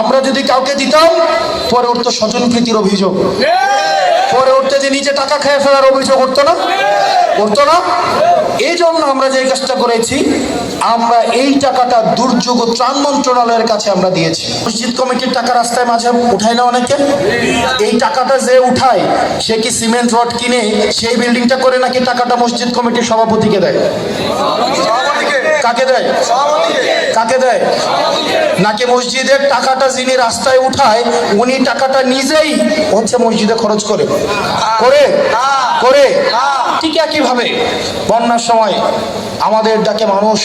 আমরা যদি কাউকে দিতাম পরে উঠতো স্বজনপ্রীতির অভিযোগ, পরে উঠতে যে নিজে টাকা খেয়ে ফেলার অভিযোগ উঠতো না, উঠতো না। এই জন্য আমরা যে কাজটা করেছি, আমরা এই টাকাটা দুর্যোগ ও ত্রাণ মন্ত্রণালয়ের কাছে আমরা দিয়েছি। মসজিদ কমিটির টাকা রাস্তায় মাঝে উঠায় না অনেকে, এই টাকাটা যে উঠায় সে কি সিমেন্ট রড কিনে সেই বিল্ডিংটা করে নাকি টাকাটা মসজিদ কমিটির সভাপতিকে দেয়? কাকে দেয়? কাকে দেয়? নাকি মসজিদের টাকাটা যিনি রাস্তায় উঠায় উনি টাকাটা নিজেই হচ্ছে মসজিদে খরচ করে করে করে ঠিক একইভাবে বন্যার সময় আমাদের ডাকে মানুষ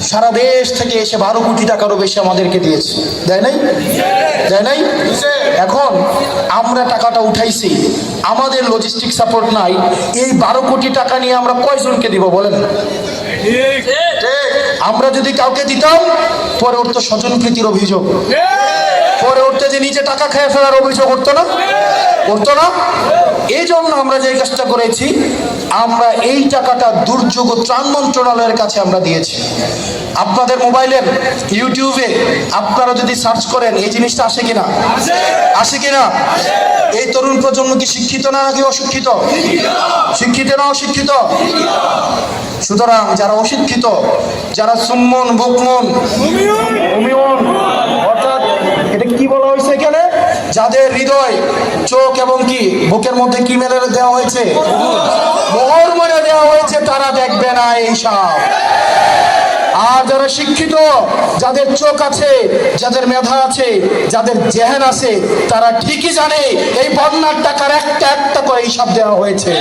সারা দেশ থেকে এসে 12 কোটি টাকারও বেশি আমাদেরকে দিয়েছে, দেয় নাই? দেয় নাই? এখন আমরা টাকাটা উঠাইছি, আমাদের লজিস্টিক সাপোর্ট নাই, এই 12 কোটি টাকা নিয়ে আমরা কয়জনকে দিব বলেন? আমরা যদি কাউকে দিতাম পরে উঠতো স্বজনপ্রীতির অভিযোগ, পরে উঠতে যে নিজে টাকা খেয়ে ফেলার অভিযোগ উঠতো না, উঠতো না। এই জন্য আমরা যে কাজটা করেছি, আমরা এই টাকাটা দুর্যোগ ও ত্রাণ মন্ত্রণালয়ের কাছে আমরা দিয়েছি। আপনাদের মোবাইলের ইউটিউবে আপনারা যদি সার্চ করেন এই জিনিসটা আসে কিনা, আসে কিনা? এই তরুণ প্রজন্ম কি শিক্ষিত না নাকি অশিক্ষিত? শিক্ষিত না অশিক্ষিত? সুতরাং যারা অশিক্ষিত, যারা সুম্মন বুকমন উমিয়ন, অর্থাৎ এটা কি বলা হয়েছে এখানে, যাদের হৃদয় চোখ এবং কি বুকের মধ্যে কি মেলে দেওয়া হয়েছে, মোহর মেরে দেওয়া হয়েছে, তারা দেখবে না এইসব। আর যারা শিক্ষিত, যাদের চোখ আছে, যাদের মেধা আছে, যাদের জেহেন আছে, তারা ঠিকই জানে এই বন্যার টাকার একটা একটা করে হিসাব দেওয়া হয়েছে।